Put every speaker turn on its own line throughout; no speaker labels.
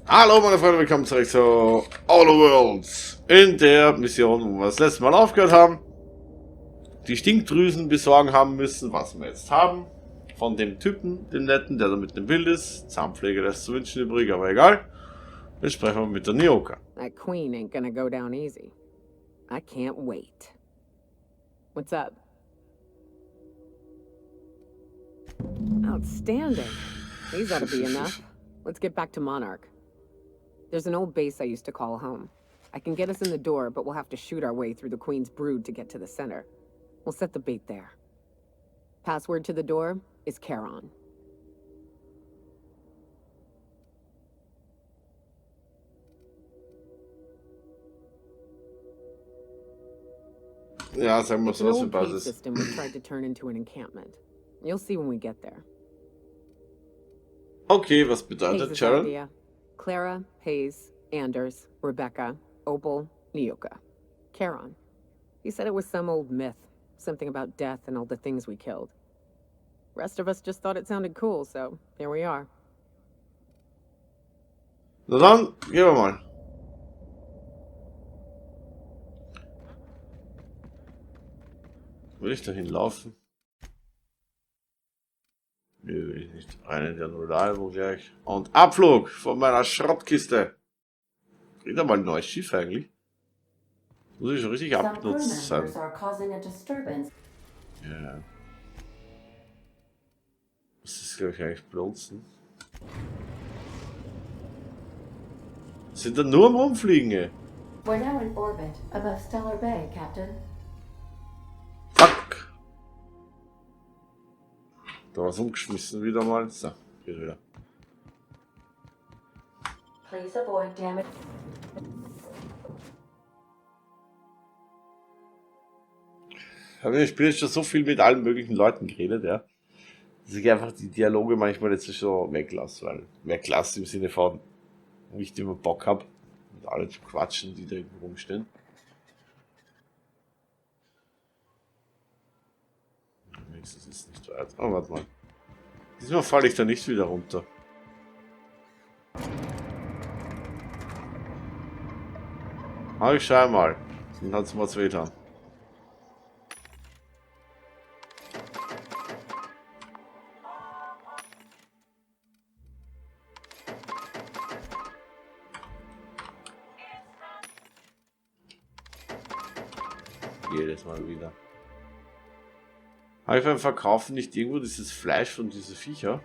Hallo meine Freunde, willkommen zurück zu All the Worlds. In der Mission, wo wir das letzte Mal aufgehört haben, die Stinkdrüsen besorgen haben müssen, was wir jetzt haben. Von dem Typen, dem Netten, der da mit dem Bild ist. Zahnpflege lässt zu wünschen übrig, aber egal. Jetzt sprechen wir mit der Nyoka.
That queen ain't gonna go down easy. I can't wait. What's up? Outstanding. These ought to be enough. Let's get back to Monarch. There's an old base I used to call home. I can get us in the door, but we'll have to shoot our way through the Queen's brood to get to the center. We'll set the bait there. Password to the door is Charon.
Ja, sagen wir
It's
so,
an
was für
old cave
Basis.
system we tried to turn into an encampment. You'll see when we get there.
Okay, was bedeutet
Hayes'
Sharon?
idea. Clara, Hayes, Anders, Rebecca, Opal, Nyoka. Charon. He said it was some old myth. Something about death and all the things we killed. Rest of us just thought it sounded cool, so here we are.
Na dann, gehen wir mal. Will ich dahin laufen? Nö, will ich nicht. Rein in der Nullalbum gleich. Und Abflug von meiner Schrottkiste. Kriegt er mal ein neues Schiff eigentlich? Muss ich schon richtig abgenutzt sein. Ja. Das ist, glaube ich, eigentlich blunzen. Sind da nur am Rumfliegen, ey.
We're now in orbit above Stellar Bay, Captain.
Fuck. Da was umgeschmissen wieder mal. So, geht wieder.
Please avoid damage.
Aber ich bin jetzt schon so viel mit allen möglichen Leuten geredet, ja. Dass ich einfach die Dialoge manchmal jetzt schon weglasse, weil weglasse im Sinne von, wo ich immer Bock habe, mit allen zu quatschen, die da irgendwo rumstehen. Wenigstens ist nicht weit. Oh, warte mal. Diesmal falle ich da nicht wieder runter. Aber ich schau mal. Dann hat es mal zwei getan. Jedes Mal wieder. Habe ich beim Verkaufen nicht irgendwo dieses Fleisch von diesen Viecher?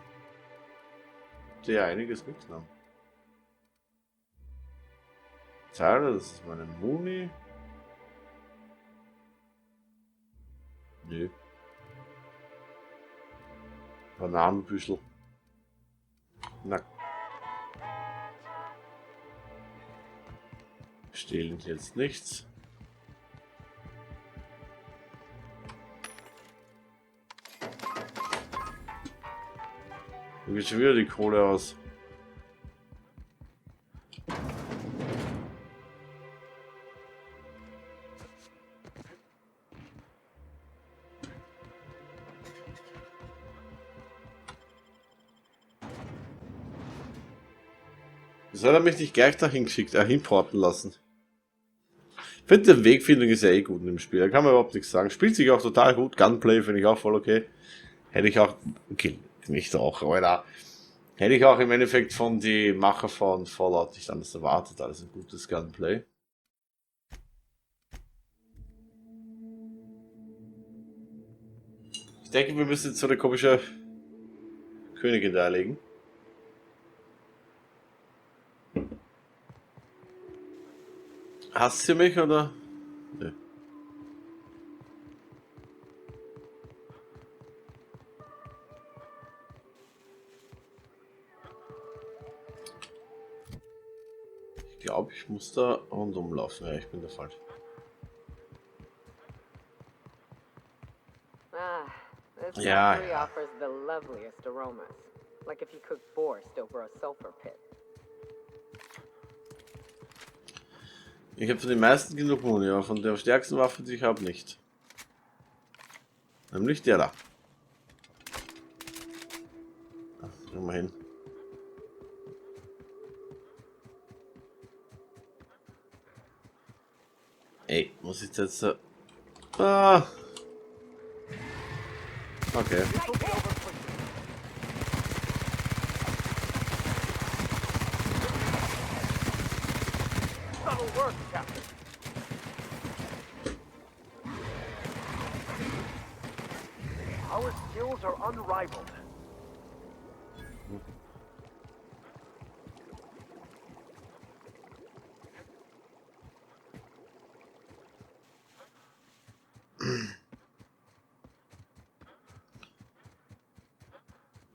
Der einiges mitgenommen. Teile, das ist meine Muni. Nö. Bananenbüschel. Na. Stehlen jetzt nichts. Wo geht schon wieder die Kohle aus? Wieso hat er mich nicht gleich dahin geschickt, hinporten lassen? Ich finde, die Wegfindung ist ja eh gut in dem Spiel, da kann man überhaupt nichts sagen. Spielt sich auch total gut, Gunplay finde ich auch voll okay. Hätte ich auch, okay, nicht auch, aber hätte ich auch im Endeffekt von die Macher von Fallout nicht anders erwartet, alles ein gutes Gunplay. Ich denke, wir müssen jetzt so eine komische Königin da erlegen. Hasst sie mich oder? Nö. Ich glaube, ich muss da rundum laufen. Ja, ich bin da falsch.
This
Yeah.
factory offers the loveliest aromas. Like if you cooked borscht over a sulfur pit.
Ich habe von den meisten genug Muni, aber von der stärksten Waffe, die ich habe, nicht. Nämlich der da. Ach, gehen wir hin. Ey, muss ich jetzt so... Ah. Okay.
That'll work, Captain. Our skills are unrivaled.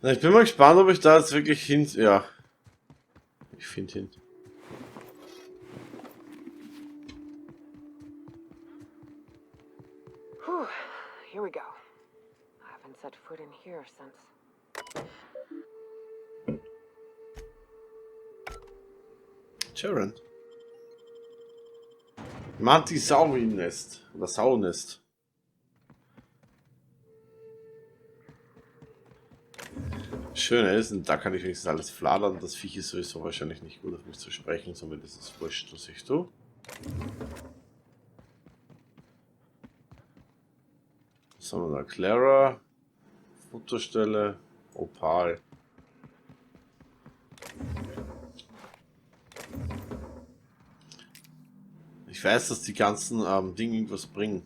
Na, ich bin mal gespannt, ob ich da jetzt wirklich hin... Ja. Ich finde hin.
Whew, here we go. I haven't set foot in here since.
Sharon. Mantisaurin-Nest. Oder Saunest. Schöne ist, und da kann ich wenigstens alles fladern. Das Viech ist sowieso wahrscheinlich nicht gut auf mich zu sprechen, somit ist es wurscht, was ich tue. Was haben wir da? Clara, Futterstelle, Opal. Ich weiß, dass die ganzen Dinge irgendwas bringen.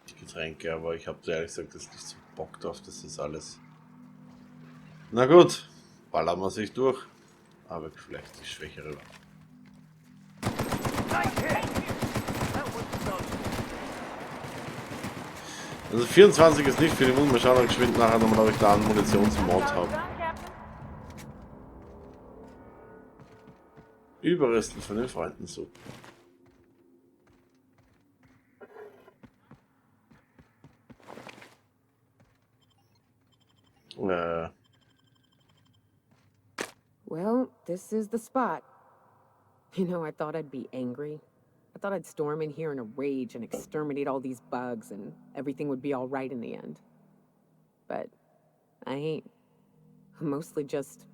Die Getränke, aber ich habe ehrlich gesagt das nicht so Bock drauf, das ist alles. Na gut, ballern wir sich durch. Aber vielleicht die schwächere. Also 24 ist nicht für den Mund. Mal schauen, ob ich geschwind nachher nochmal, ob ich da einen Munitionsmod habe. Überreste von den Freunden so.
Well, this is the spot. You know, I thought I'd be angry. I thought I'd storm in here in a rage and exterminate all these bugs and everything would be all right in the end. But I ain't. I'm mostly just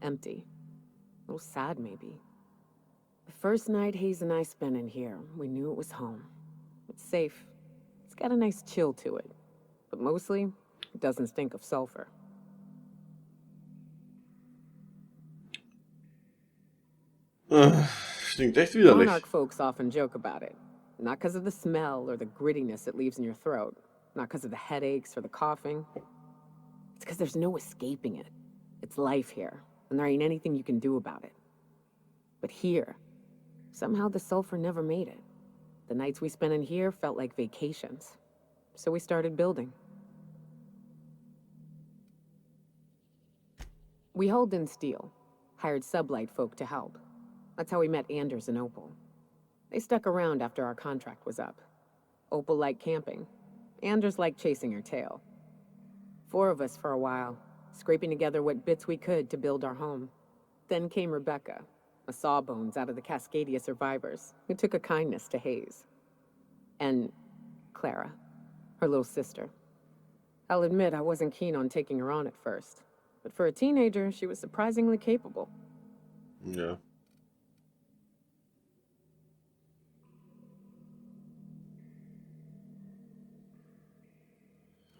empty. A little sad, maybe. The first night Hayes and I spent in here, we knew it was home. It's safe. It's got a nice chill to it. But mostly, it doesn't stink of sulfur.
Stinkt echt widerlich.
Monarch folks often joke about it. Not because of the smell or the grittiness it leaves in your throat. Not because of the headaches or the coughing. It's because there's no escaping it. It's life here, and there ain't anything you can do about it. But here, somehow the sulfur never made it. The nights we spent in here felt like vacations. So we started building. We hauled in steel, hired sublight folk to help. That's how we met Anders and Opal. They stuck around after our contract was up. Opal liked camping. Anders liked chasing her tail. 4 of us for a while, scraping together what bits we could to build our home. Then came Rebecca, a sawbones out of the Cascadia survivors, who took a kindness to Hayes. And Clara, her little sister. I'll admit I wasn't keen on taking her on at first, but for a teenager, she was surprisingly capable.
Ja.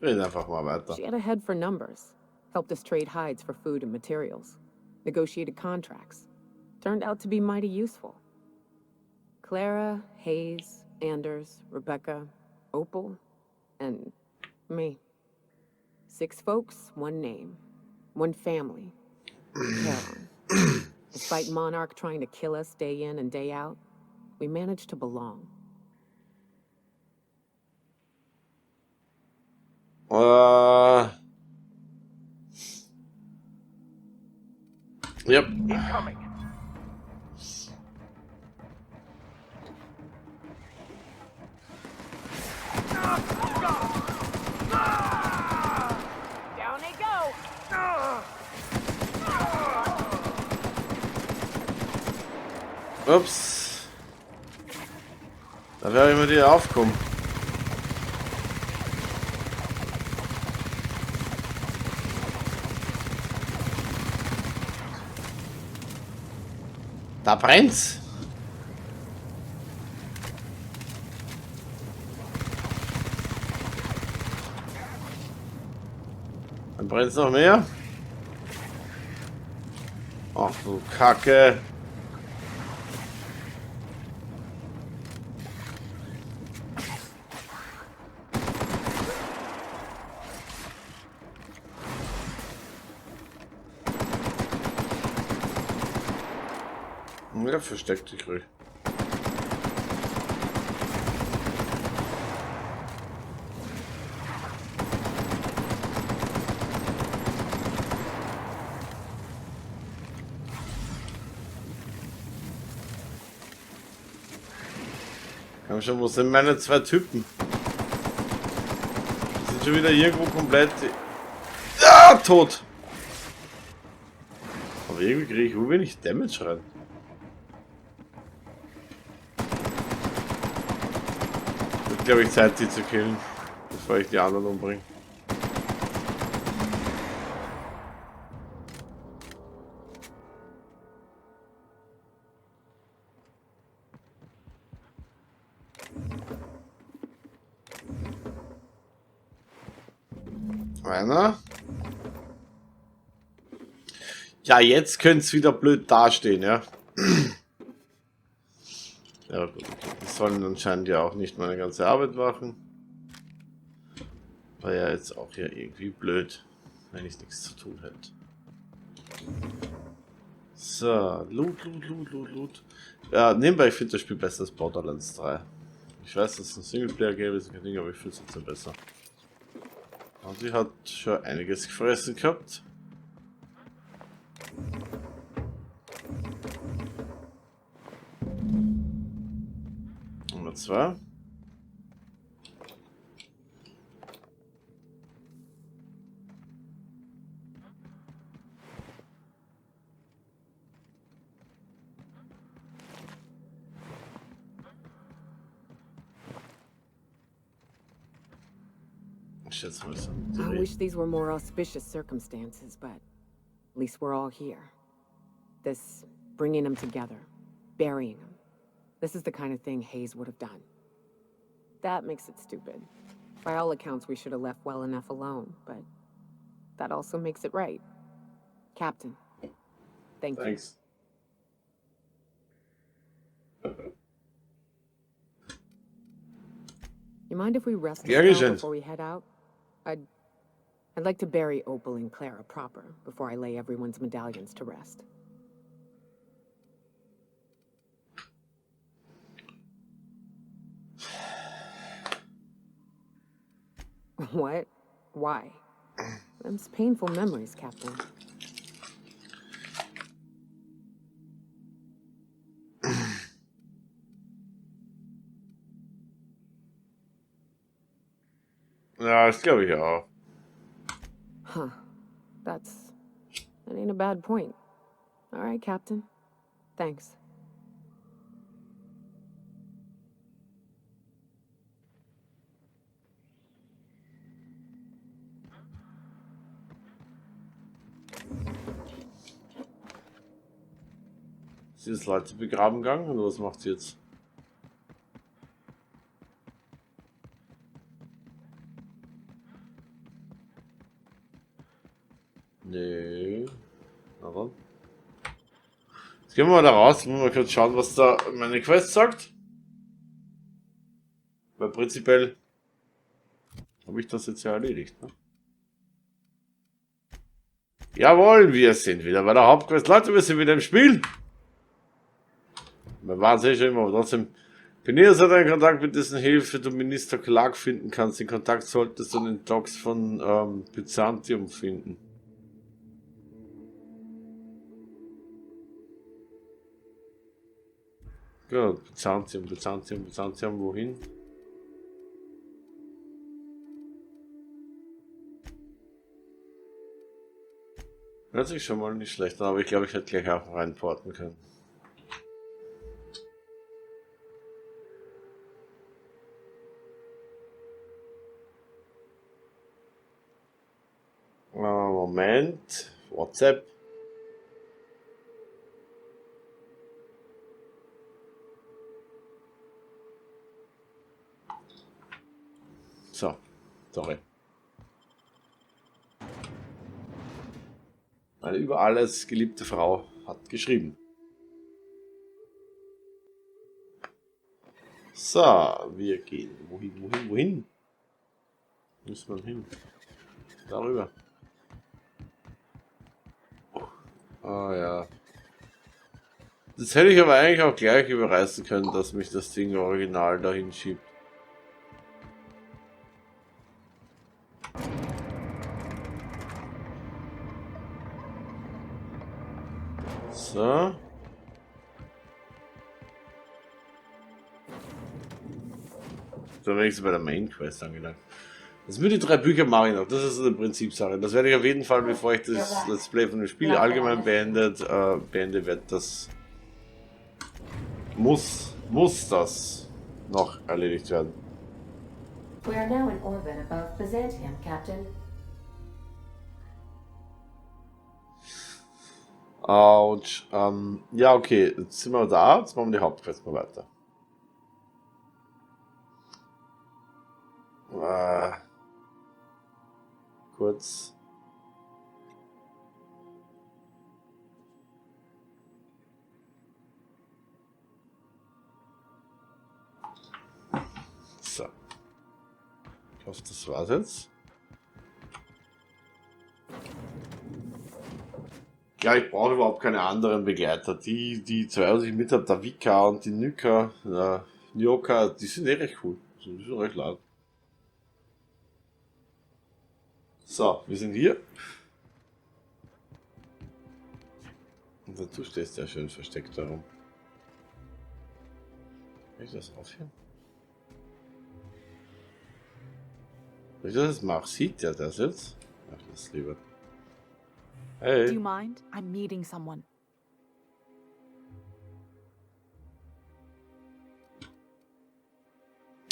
Reden einfach mal weiter.
She had a head for numbers, helped us trade hides for food and materials, negotiated contracts. Turned out to be mighty useful. Clara, Hayes, Anders, Rebecca, Opal, and me. 6 folks, 1 name, 1 family. Caroline. Despite Monarch trying to kill us day in and day out, we managed to belong.
Yep.
Incoming. Down they go.
Ups. Da wäre ich mit dir aufkommen. Da brennt's. Dann brennt es noch mehr. Ach du Kacke. Ja, versteckt dich ruhig. Komm schon, wo sind meine zwei Typen? Die sind schon wieder irgendwo komplett... Ah, tot! Aber irgendwie kriege ich wenig Damage rein. Wird, glaube ich, Zeit, die zu killen, bevor ich die anderen umbringe. Einer. Ja, jetzt könnte es wieder blöd dastehen, ja. Ja gut, die sollen anscheinend ja auch nicht meine ganze Arbeit machen. War ja jetzt auch hier irgendwie blöd, wenn ich nichts zu tun hätte. So, Loot. Ja, nebenbei, ich finde das Spiel besser als Borderlands 3. Ich weiß, dass es ein Singleplayer-Game ist, kein Ding, aber ich finde es jetzt besser. Und sie hat schon einiges gefressen gehabt. Nummer 2. Ich schätze mal so.
I wish these were more auspicious circumstances, but at least we're all here. This bringing them together, burying them. This is the kind of thing Hayes would have done. That makes it stupid. By all accounts, we should have left well enough alone, but that also makes it right. Captain, thank you.
Thanks.
You mind if we rest a
Yeah,
spell
geschehen.
before we head out? I'd like to bury Opal and Clara proper before I lay everyone's medallions to rest. What? Why? Them's painful memories, Captain.
Ja, das glaube ich auch.
Huh. That ain't a bad point. All right, Captain. Thanks.
Sie ist Leute begraben gegangen und was macht sie jetzt? Nee. Na dann. Jetzt gehen wir mal da raus, müssen wir mal kurz schauen, was da meine Quest sagt. Weil prinzipiell habe ich das jetzt ja erledigt. Ne? Jawohl, wir sind wieder bei der Hauptquest. Leute, wir sind wieder im Spiel. Wir waren es eh schon immer, aber trotzdem. Penias hat einen Kontakt mit dessen Hilfe du Minister Clarke finden kannst. Den Kontakt solltest du in den Docs von Byzantium finden. Gut, Byzantium, wohin? Hört sich schon mal nicht schlecht an, aber ich glaube, ich hätte gleich auch reinporten können. Moment. WhatsApp. So, sorry. Meine über alles geliebte Frau hat geschrieben. So, wir gehen. Wohin? Muss man hin? Darüber. Ah ja. Das hätte ich aber eigentlich auch gleich überreißen können, dass mich das Ding original dahin schiebt. So. So bin ich bei der Main Quest angelangt. Das mit den 3 Bücher mache ich noch. Das ist eine Prinzipsache. Das werde ich auf jeden Fall, bevor ich das Let's Play von dem Spiel allgemein beende, wird das muss das noch erledigt werden.
We are now in orbit above Byzantium, Captain.
Autsch. Ja, okay. Jetzt sind wir da. Jetzt machen wir die Hauptquest mal weiter. Kurz. So. Ich hoffe, das war's jetzt. Ja, ich brauche überhaupt keine anderen Begleiter. Die zwei, was ich mit habe, der Vika und die Nyoka, die sind recht cool. Also, die sind recht laut. So, wir sind hier. Und du stehst ja schön versteckt darum. Kann ich das aufhören? Wenn ich das mache, sieht der das jetzt? Ach, das lieber. Hey.
Do you mind? I'm meeting someone.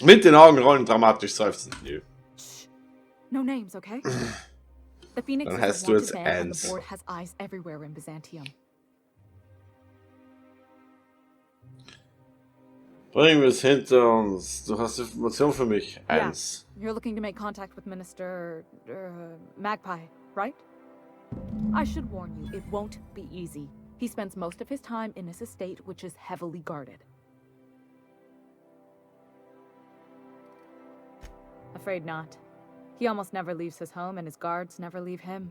Mit den Augenrollen dramatisch seufzen. Nö.
Shh. No names, okay? The Phoenix
Dann
is
heißt
a
du
wanted
jetzt
man and
eins.
the board has eyes everywhere in Byzantium.
Bringen wir es hinter uns. Du hast Informationen für mich. Eins.
Yeah, you're looking to make contact with Minister Magpie, right? I should warn you, it won't be easy. He spends most of his time in his estate, which is heavily guarded. Afraid not. He almost never leaves his home, and his guards never leave him.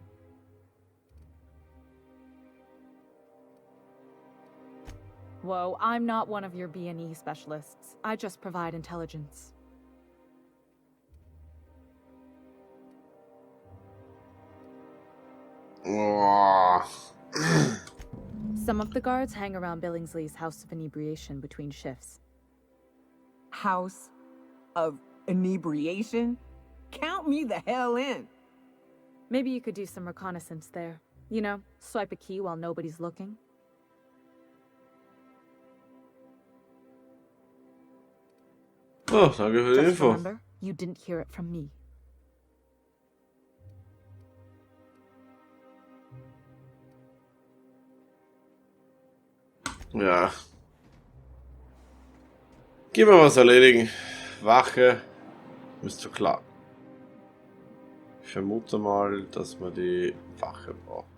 Whoa, I'm not one of your B&E specialists. I just provide intelligence.
Oh.
Some of the guards hang around Billingsley's House of Inebriation between shifts.
House of Inebriation? Count me the hell in.
Maybe you could do some reconnaissance there. You know, swipe a key while nobody's looking.
Oh, danke für die
Just
Info.
remember, you didn't hear it from me.
Ja. Gehen wir was erledigen. Wache. Müsste klar. Ich vermute mal, dass wir die Wache brauchen.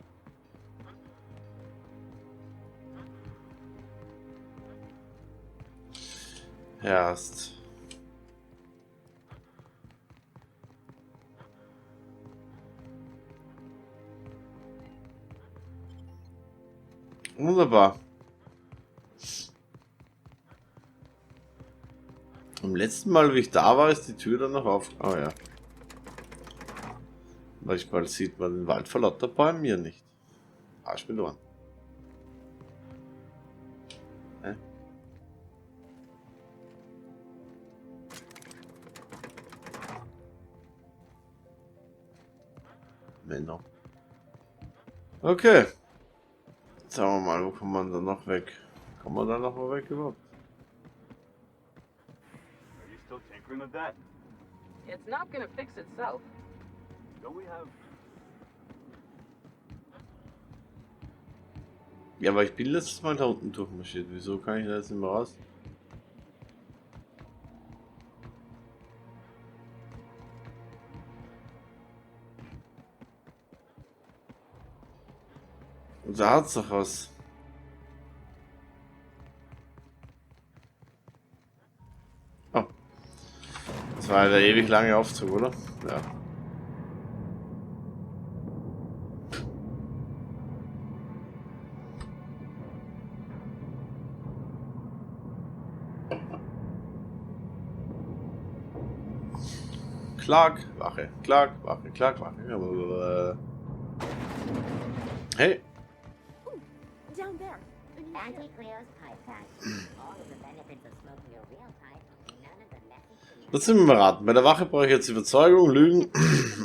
Erst. Wunderbar. Am letzten Mal, wie ich da war, ist die Tür dann noch auf. Oh ja. Manchmal sieht man den Wald vor lauter Bäumen mir nicht. Arsch mit Ohren. Hä? Männer. Okay. Schauen wir mal, wo kommt man da noch weg? Kommt man da noch mal weg überhaupt?
Are you still tinkering with that?
It's not gonna fix itself.
Don't we have...
Ja, aber ich bin letztes Mal da unten durchmarschiert. Wieso kann ich da jetzt nicht mehr raus? Da hat's doch was. Oh. Das war der ewig lange Aufzug, oder? Ja. Clarke, Wache, Clarke, Wache, Clarke, Wache. Hey.
Down there.
Anti-Cleo's pipe pack. All of the benefits of smoking a real pipe, none of the messy.
Das sind wir raten. Bei der Wache brauche ich jetzt Überzeugung, Lügen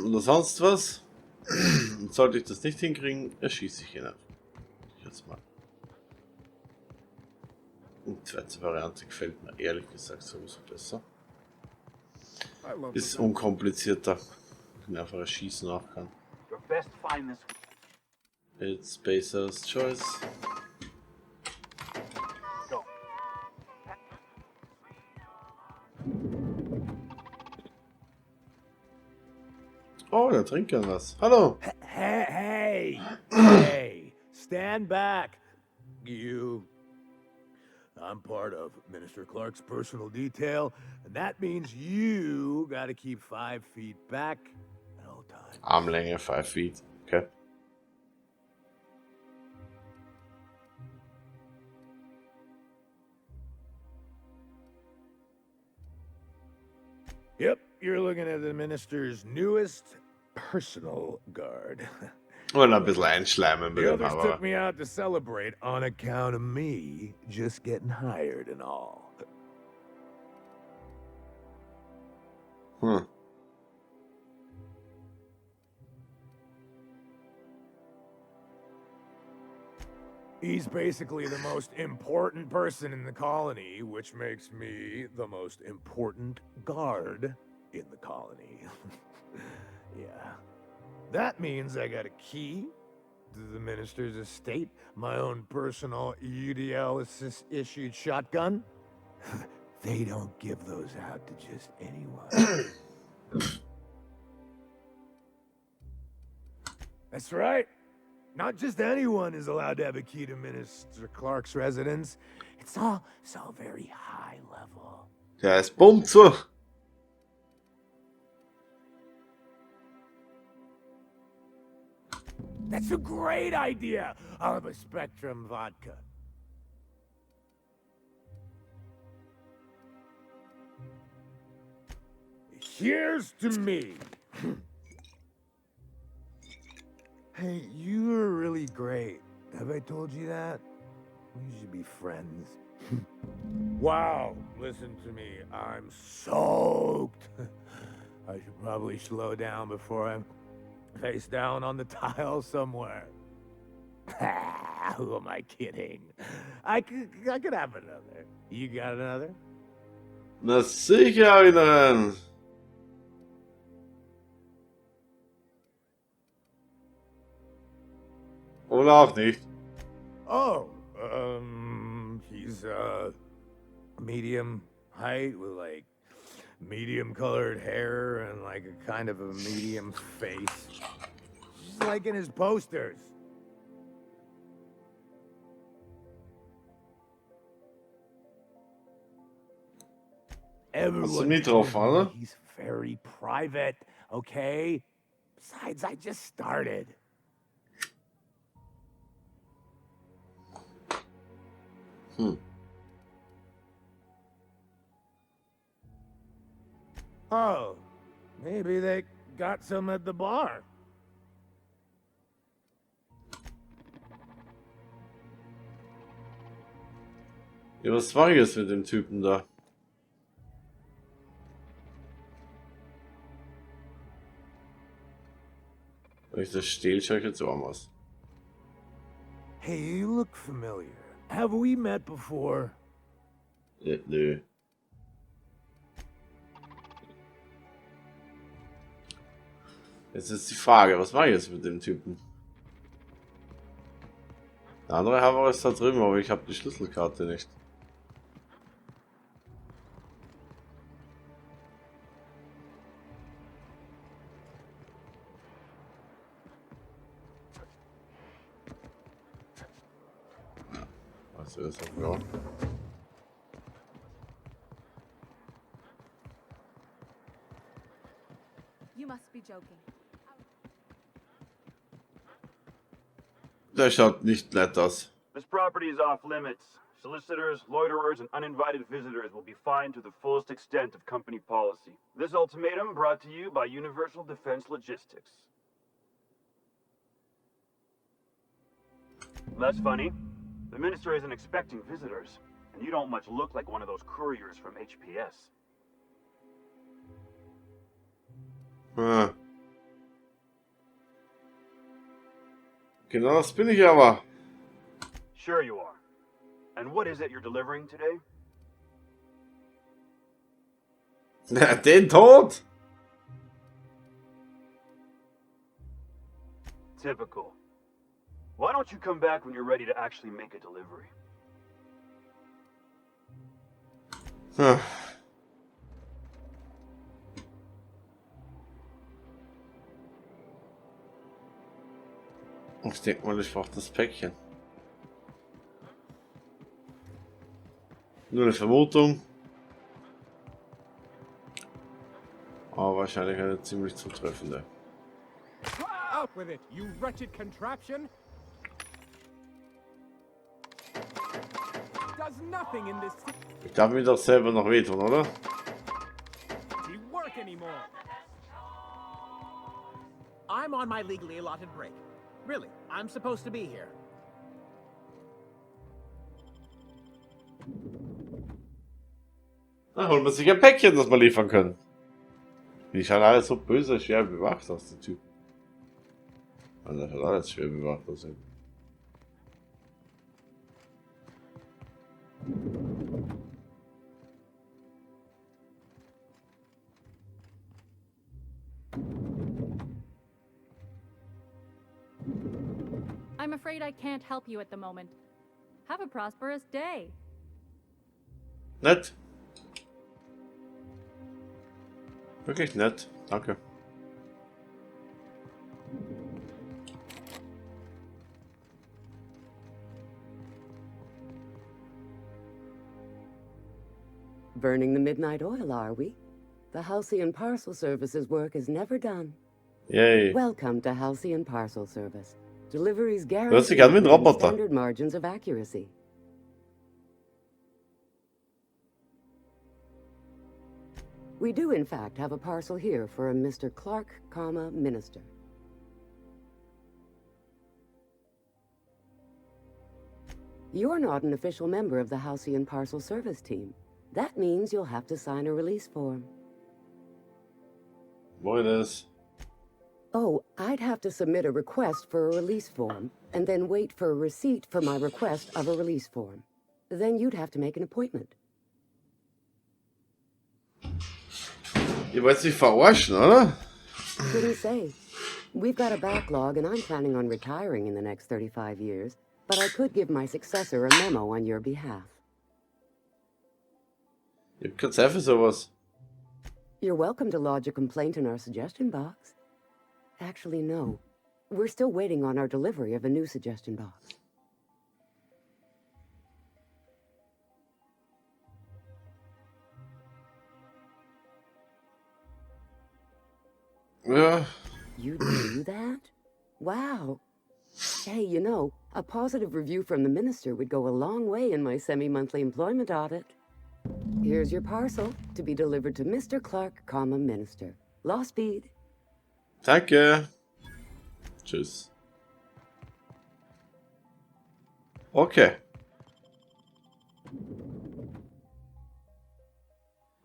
oder sonst was. Und sollte ich das nicht hinkriegen, erschieße ich ihn einfach. Jetzt mal. Die zweite Variante gefällt mir ehrlich gesagt sowieso besser. Ist unkomplizierter. Ich einfach erschießen auch kann.
Your best find this.
It's Spacer's Choice.
Go.
Oh, der trinkt gern was. Hallo.
Hey, hey, stand back, you. I'm part of Minister Clarke's personal detail, and that means you gotta keep 5 feet back at all times.
Armlänge, 5 feet. Okay.
Yep, you're looking at the minister's newest personal guard.
Und ein bisschen einschleimen mit
The
dem,
others
aber.
took me out to celebrate on account of me just getting hired and all.
Hm.
He's basically the most important person in the colony, which makes me the most important guard in the colony. Yeah. That means I got a key to the minister's estate, my own personal UDL issued shotgun. They don't give those out to just anyone. That's right. Not just anyone is allowed to have a key to Minister Clarke's residence. It's all so very high level.
Der ist bumm zu.
That's a great idea. I'll have a Spectrum vodka. Here's to me. Hey, you are really great. Have I told you that? We should be friends. Wow, listen to me. I'm soaked. I should probably slow down before I'm face down on the tile somewhere. Who am I kidding? I could have another. You got another?
Na sicher hab ich noch einen. Oder auch nicht.
Oh, he's medium height with like medium colored hair and like a kind of a medium face. Just like in his posters.
Hast du nie drauf, oder?
He's very private, okay? Besides, I just started. Oh, maybe they got some at the bar.
Ja, was war jetzt mit dem Typen da? Wenn ich das stehle, schaue ich jetzt warm aus.
Hey, you look familiar. Have we met before?
Nö. Jetzt ist die Frage, was mache ich jetzt mit dem Typen? Der andere Hammer ist da drüben, aber ich habe die Schlüsselkarte nicht. Also, ja.
You must be joking.
Der schaut nicht nett aus.
This property is off limits. Solicitors, loiterers, and uninvited visitors will be fined to the fullest extent of company policy. This ultimatum brought to you by Universal Defense Logistics. That's funny. The minister isn't expecting visitors, and you don't much look like one of those couriers from HPS.
Ah. Genau das bin ich aber.
Sure you are. And what is it you're delivering today?
Den Tod!
Typical. Why don't you come back when you're ready to actually make a delivery?
Hm. Ich denke mal, ich brauche das Päckchen. Nur eine Vermutung. Aber wahrscheinlich eine ziemlich zutreffende.
Out with it, you wretched contraption! Does nothing in this
Ich darf mir doch selber noch wehtun, oder?
city work anymore.
I'm on my legally allotted break. Really, I'm supposed to be here.
Na, holen wir sich ein Päckchen, das wir liefern können. Die schauen alles so böse, schwer bewacht aus, der Typ. Also, der schaut alles schwer bewacht aus.
I'm afraid I can't help you at the moment. Have a prosperous day.
Nett. Wirklich nett, danke.
Burning the midnight oil, are we? The Halcyon Parcel Service's work is never done.
Yay.
Welcome to Halcyon Parcel Service. Deliveries
Hört sich
guaranteed
an wie ein
within
Roboter.
standard margins of accuracy. We do, in fact, have a parcel here for a Mr. Clarke, Minister. You're not an official member of the Halcyon Parcel Service team. That means you'll have to sign a release form.
Wo ist?
Oh, I'd have to submit a request for a release form, and then wait for a receipt for my request of a release form. Then you'd have to make an appointment.
Ihr wollt sich verarschen, oder?
Couldn't say. We've got a backlog, and I'm planning on retiring in the next 35 years, but I could give my successor a memo on your behalf.
Ich hab keine Zeit für sowas.
You're welcome to lodge a complaint in our suggestion box. Actually, no. We're still waiting on our delivery of a new suggestion box.
Ja.
You do that? Wow. Hey, you know, a positive review from the minister would go a long way in my semi-monthly employment audit. Here's your parcel to be delivered to Mr. Clarke, Minister. Law speed.
Danke. Tschüss. Okay.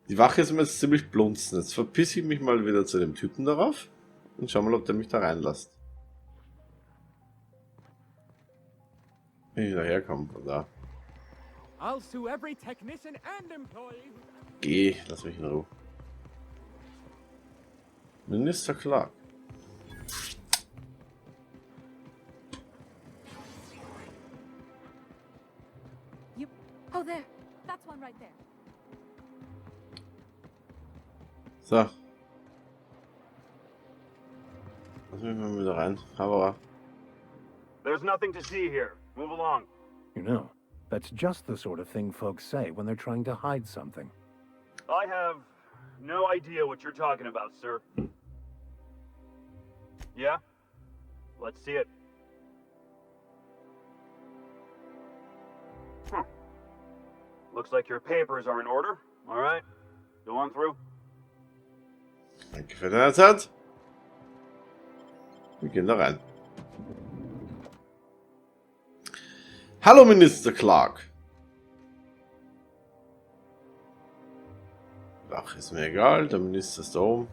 Die Wache ist mir jetzt ziemlich blunzen. Jetzt verpisse ich mich mal wieder zu dem Typen darauf und schau mal, ob der mich da reinlässt. Wenn ich daherkomme von da.
I'll sue every technician and employee.
Geh, lass mich in Ruhe. Minister Clarke.
You. Oh, there. That's one right there.
So. Lass mich mal wieder rein. Kamera.
There's nothing to see here. Move along.
You know, That's just the sort of thing folks say when they're trying to hide something.
I have no idea what you're talking about, sir. Yeah? Let's see it. Looks like your papers are in order. All right, go on through.
Danke für den Einsatz. Wir gehen da rein. Hallo Minister Clarke. Ach, ist mir egal, der Minister ist da oben.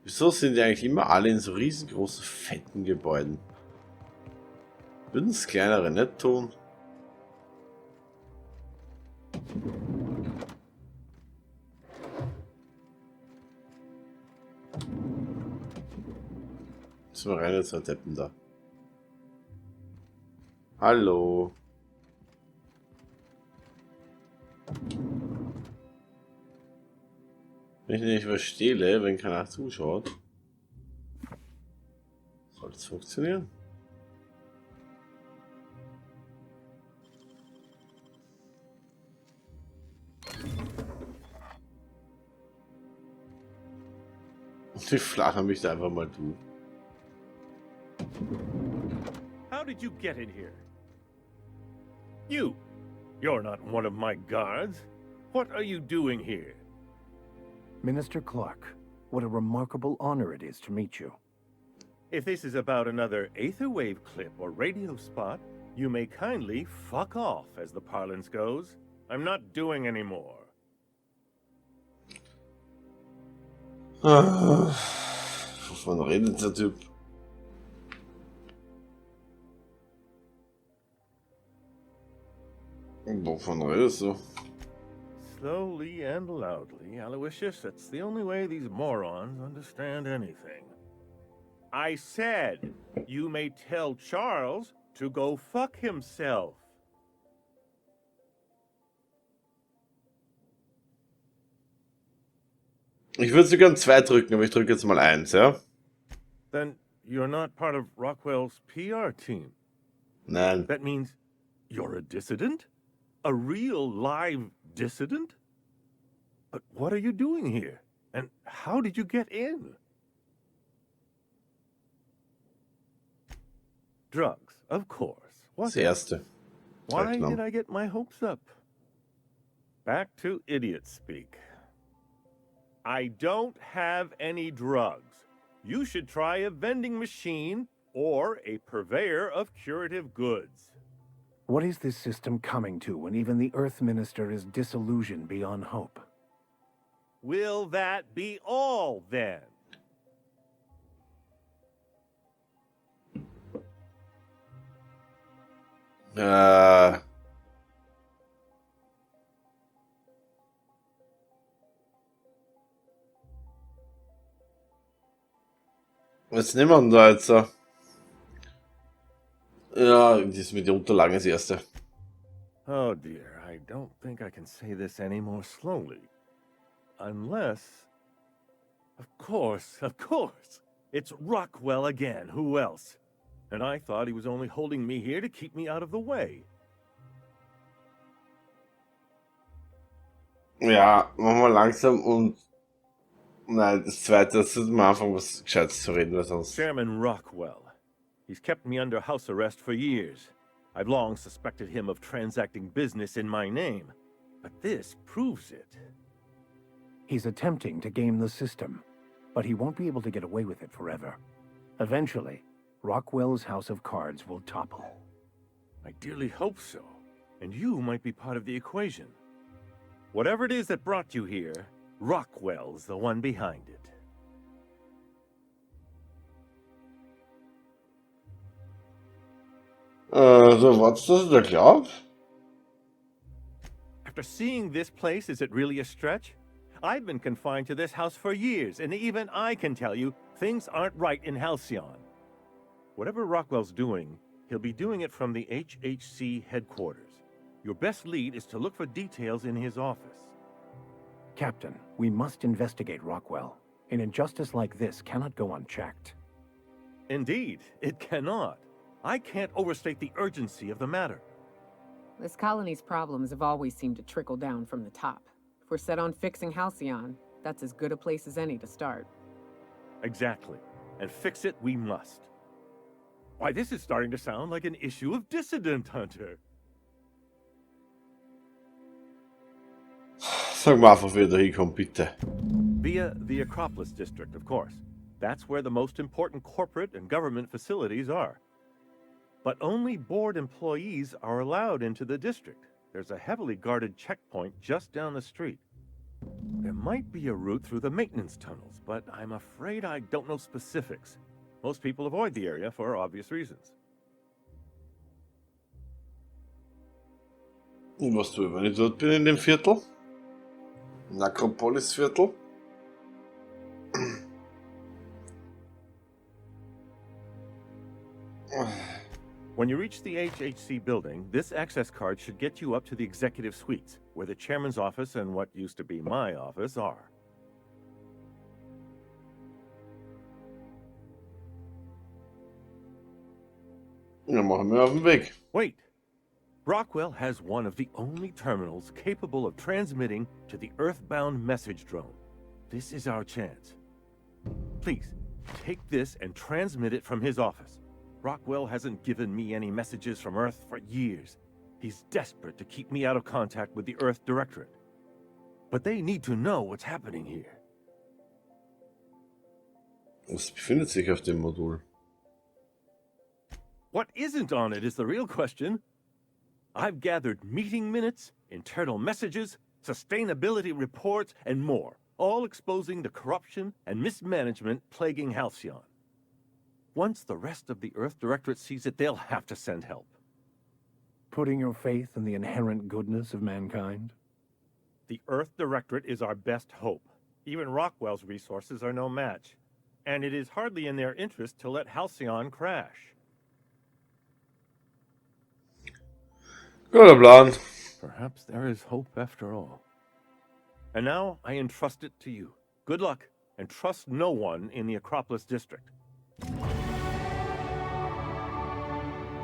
Wieso sind die eigentlich immer alle in so riesengroßen, fetten Gebäuden? Würden es kleinere nicht tun? Müssen wir rein, jetzt Deppen da. Hallo. Wenn ich nicht verstehe, wenn keiner zuschaut, soll das funktionieren? Und die flachen mich da einfach mal du.
How did you get in here? You're not one of my guards. What are you doing here?
Minister Clarke, what a remarkable honor it is to meet you.
If this is about another Aetherwave clip or radio spot, you may kindly fuck off, as the parlance goes. I'm not doing any more.
Wovon redet der Typ? Wovon redest du?
Slowly and loudly, Aloysius, that's the only way these morons understand anything. I said, you may tell Charles to go fuck himself.
Ich würde sogar 2 drücken, aber ich drücke jetzt mal 1, ja?
Then you're not part of Rockwell's PR team.
Nein.
That means you're a dissident? A real live dissident? But what are you doing here? And how did you get in? Drugs, of course. What?
Das erste.
Why did I get my hopes up? Back to idiot speak. I don't have any drugs. You should try a vending machine or a purveyor of curative goods.
What is this system coming to when even the Earth Minister is disillusioned beyond hope?
Will that be all, then?
Was nehmen wir denn da jetzt? Ja, das mit den Unterlagen das erste.
Oh dear, I don't think I can say this any more slowly. Unless... Of course. It's Rockwell again, who else? And I thought he was only holding me here to keep me out of the way.
Ja, machen wir langsam und... Nein, das zweite, das ist am Anfang was Gescheites zu reden, weil sonst...
Chairman Rockwell. He's kept me under house arrest for years. I've long suspected him of transacting business in my name. But this proves it.
He's attempting to game the system, but he won't be able to get away with it forever. Eventually, Rockwell's house of cards will topple.
I dearly hope so. And you might be part of the equation. Whatever it is that brought you here, Rockwell's the one behind it.
So, what's das, der glaubt?
After seeing this place, is it really a stretch? I've been confined to this house for years, and even I can tell you, things aren't right in Halcyon. Whatever Rockwell's doing, he'll be doing it from the HHC headquarters. Your best lead is to look for details in his office.
Captain, we must investigate Rockwell. An injustice like this cannot go unchecked.
Indeed, it cannot. I can't overstate the urgency of the matter.
This colony's problems have always seemed to trickle down from the top. If we're set on fixing Halcyon, that's as good a place as any to start.
Exactly. And fix it we must. Why, this is starting to sound like an issue of Dissident Hunter.
Sag mal einfach, wer da hinkommt, bitte.
Via the Acropolis District, of course. That's where the most important corporate and government facilities are. But only board employees are allowed into the district. There's a heavily guarded checkpoint just down the street. There might be a route through the maintenance tunnels, but I'm afraid I don't know specifics. Most people avoid the area for obvious reasons.
Und was tue ich, wenn ich dort bin in dem Viertel? Im Akropolis-Viertel?
When you reach the HHC building, this access card should get you up to the executive suites, where the chairman's office and what used to be my office are.
Dann machen wir auf den Weg.
Wait! Brockwell has one of the only terminals capable of transmitting to the Earthbound message drone. This is our chance. Please, take this and transmit it from his office. Brockwell hasn't given me any messages from Earth for years. He's desperate to keep me out of contact with the Earth Directorate. But they need to know what's happening here.
Was befindet sich auf dem Modul?
What isn't on it is the real question. I've gathered meeting minutes, internal messages, sustainability reports, and more, all exposing the corruption and mismanagement plaguing Halcyon. Once the rest of the Earth Directorate sees it, they'll have to send help.
Putting your faith in the inherent goodness of mankind?
The Earth Directorate is our best hope. Even Rockwell's resources are no match. And it is hardly in their interest to let Halcyon crash.
Guter Plan.
Perhaps there is hope after all. And now I entrust it to you. Good luck, and trust no one in the Acropolis District.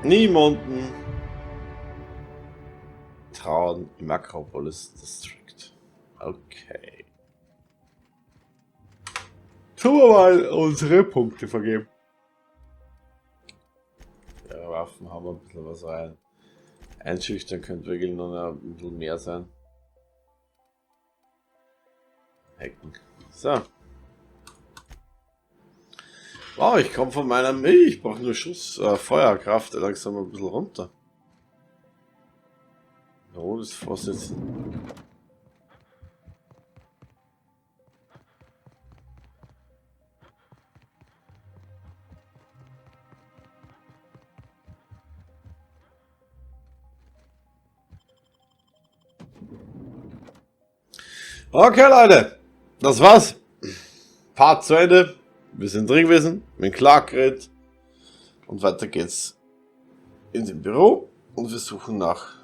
Niemanden trauen im Acropolis District. Okay. Tun wir mal unsere Punkte vergeben. Ja, Waffen haben wir ein bisschen was rein. Einschüchtern könnte wirklich noch ein bisschen mehr sein. Hacken. So. Wow, ich komme von meiner ich brauche nur Schuss, Feuerkraft, langsam ein bisschen runter. Rotes Vorsitzen. Okay, Leute, das war's. Part zu Ende. Wir sind drin gewesen, mit Clarke geredet und weiter geht's in dem Büro und wir suchen nach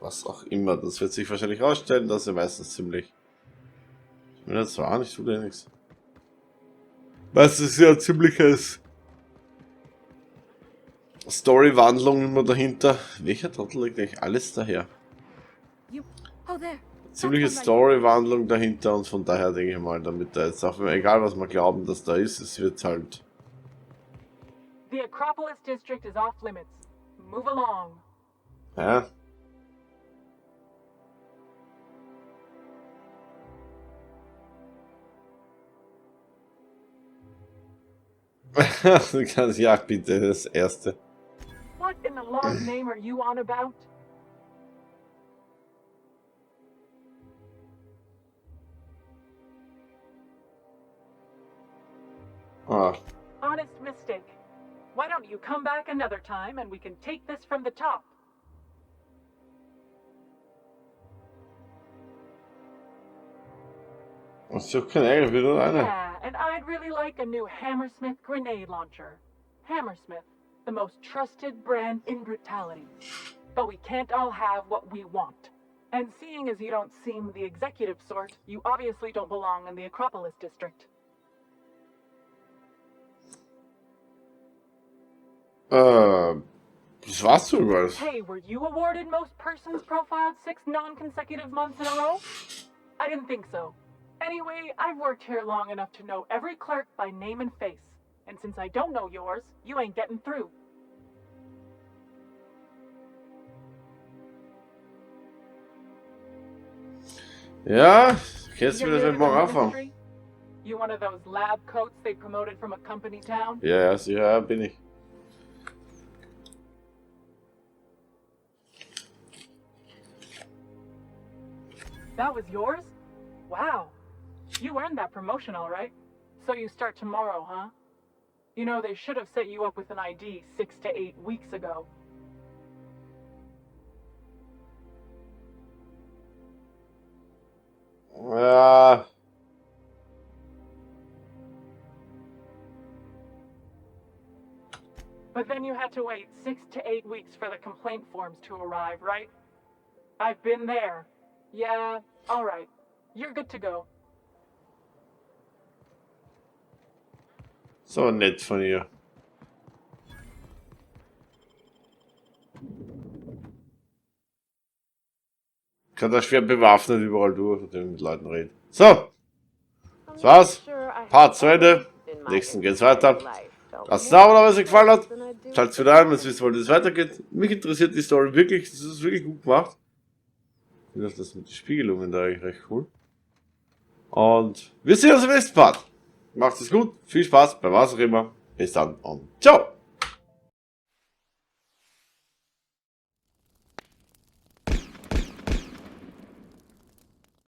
was auch immer. Das wird sich wahrscheinlich rausstellen, dass er meistens ziemlich. Ich bin jetzt zwar nicht, tut ja nichts. Meistens ist ja ein ziemliches Story-Wandlung immer dahinter. Welcher Trottel legt eigentlich alles daher?
Oh, there.
Ziemliche Story-Wandlung dahinter und von daher denke ich mal, damit da jetzt auch, egal was wir glauben, dass da ist, es wird halt.
The Acropolis District is off limits. Move along.
Ja. Du kannst, ja bitte, das erste.
What in the Lord's name are you on about?
Ah.
Honest mistake. Why don't you come back another time and we can take this from the top?
Ich suche kein Ärger, will nur eine.
Yeah, and I'd really like a new Hammersmith grenade launcher. Hammersmith, the most trusted brand in brutality. But we can't all have what we want. And seeing as you don't seem the executive sort, you obviously don't belong in the Acropolis District.
Das war's so überall.
Hey, were you awarded most persons profiled 6 non-consecutive months in a row? I didn't think so. Anyway, I've worked here long enough to know every clerk by name and face. And since I don't know yours, you ain't getting through.
Ja, kannst du
You're
mir das
new
mit
to
morgen
the
anfangen?
ministry? You one of those lab coats they promoted from a company town?
Ja, ja, sicher, ja, bin ich.
That was yours? Wow. You earned that promotion, all right. So you start tomorrow, huh? You know, they should have set you up with an ID 6 to 8 weeks ago.
Ja.
But then you had to wait 6 to 8 weeks for the complaint forms to arrive, right? I've been there. Yeah, all right. You're good to go.
So nett von ihr. Kann da schwer bewaffnet überall durch und mit Leuten reden. So, das war's. Part zu Ende. Nächsten geht's weiter. Lasst ein Abo da, wenn es euch gefallen hat. Schalt's wieder ein, wenn ihr wissen wollt, wie es weitergeht. Mich interessiert die Story wirklich. Das ist wirklich gut gemacht. Ich finde das mit den Spiegelungen da eigentlich recht cool. Und wir sehen uns im nächsten Part. Macht es gut. Viel Spaß bei was auch immer. Bis dann und ciao.